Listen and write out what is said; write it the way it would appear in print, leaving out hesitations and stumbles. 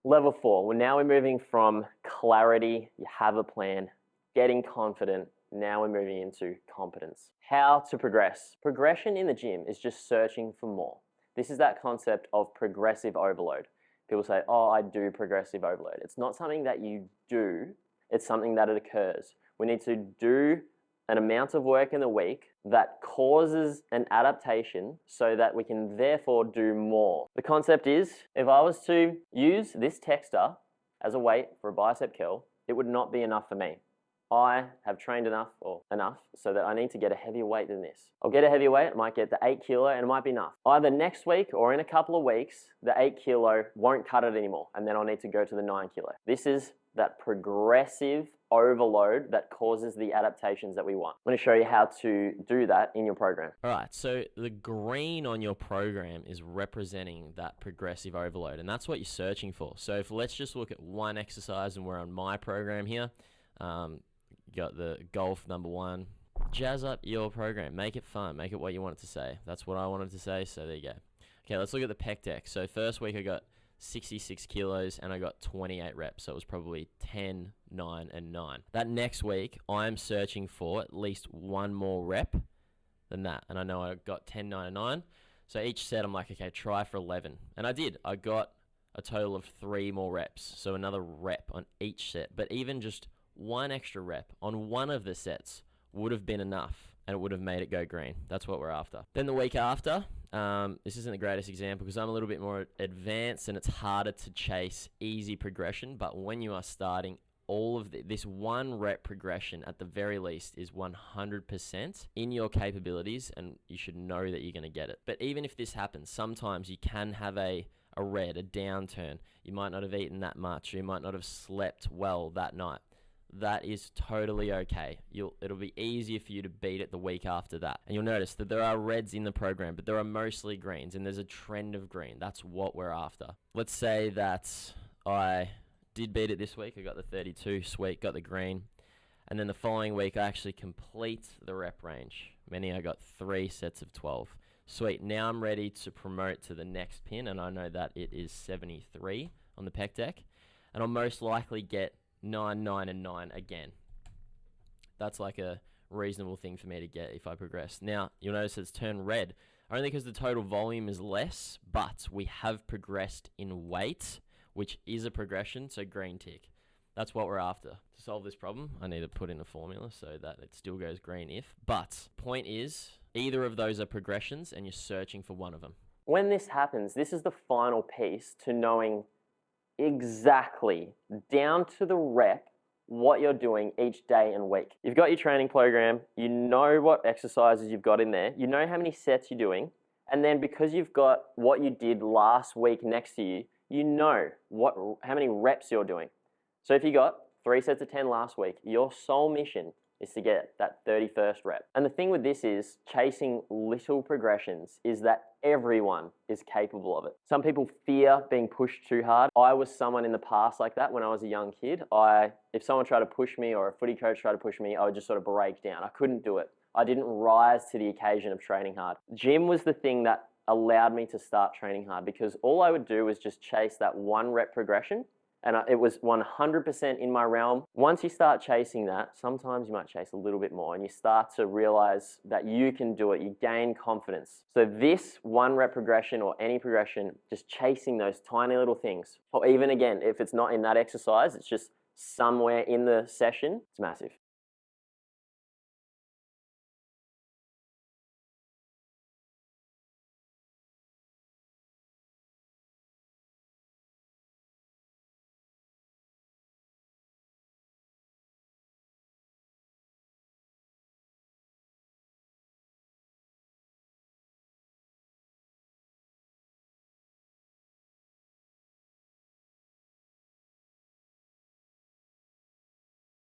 Level 4, well, now we're moving from clarity, you have a plan, getting confident, now we're moving into competence. How to progress. Progression in the gym is just searching for more. This is that concept of progressive overload. People say, oh, I do progressive overload. It's not something that you do, it's something that it occurs. We need to do an amount of work in the week that causes an adaptation so that we can therefore do more. The concept is, if I was to use this Texter as a weight for a bicep curl, it would not be enough for me. I have trained enough so that I need to get a heavier weight than this. I'll get a heavier weight, I might get the 8 kilo and it might be enough. Either next week or in a couple of weeks, the 8 kilo won't cut it anymore and then I'll need to go to the 9 kilo. This is that progressive overload that causes the adaptations that we want. I'm going to show you how to do that in your program. All right, so the green on your program is representing that progressive overload, and that's what you're searching for. So if let's just look at one exercise, and we're on my program here. You got the golf number 1. Jazz up your program. Make it fun. Make it what you want it to say. That's what I wanted to say, so there you go. Okay, let's look at the pec deck. So first week I got 66 kilos and I got 28 reps. So it was probably 10, 9, and 9. That next week, I'm searching for at least one more rep than that. And I know I got 10, 9, and 9. So each set, I'm like, okay, try for 11. And I did. I got a total of 3 more reps. So another rep on each set. But even just one extra rep on one of the sets would have been enough. And it would have made it go green. That's what we're after. Then the week after, this isn't the greatest example because I'm a little bit more advanced and it's harder to chase easy progression. But when you are starting, all of this 1 rep progression at the very least is 100% in your capabilities, and you should know that you're going to get it. But even if this happens, sometimes you can have a downturn. You might not have eaten that much, or you might not have slept well that night. That is totally okay. It'll be easier for you to beat it the week after that. And you'll notice that there are reds in the program, but there are mostly greens, and there's a trend of green. That's what we're after. Let's say that I did beat it this week. I got the 32, sweet, got the green. And then the following week, I actually complete the rep range, meaning I got 3 sets of 12. Sweet, now I'm ready to promote to the next pin, and I know that it is 73 on the pec deck. And I'll most likely get 9, 9, and 9 again. That's like a reasonable thing for me to get if I progress. Now, you'll notice it's turned red, only because the total volume is less, but we have progressed in weight, which is a progression, so green tick. That's what we're after. To solve this problem, I need to put in a formula so that it still goes green if. But point is, either of those are progressions and you're searching for one of them. When this happens, this is the final piece to knowing exactly, down to the rep, what you're doing each day and week. You've got your training program, you know what exercises you've got in there, you know how many sets you're doing, and then because you've got what you did last week next to you, you know how many reps you're doing. So if you got 3 sets of 10 last week, your sole mission is to get that 31st rep. And the thing with this is, chasing little progressions is that everyone is capable of it. Some people fear being pushed too hard. I was someone in the past like that when I was a young kid. If someone tried to push me or a footy coach tried to push me, I would just sort of break down. I couldn't do it. I didn't rise to the occasion of training hard. Gym was the thing that allowed me to start training hard, because all I would do was just chase that 1 rep progression, and it was 100% in my realm. Once you start chasing that, sometimes you might chase a little bit more and you start to realize that you can do it. You gain confidence. So this 1 rep progression or any progression, just chasing those tiny little things, or even again, if it's not in that exercise, it's just somewhere in the session, it's massive.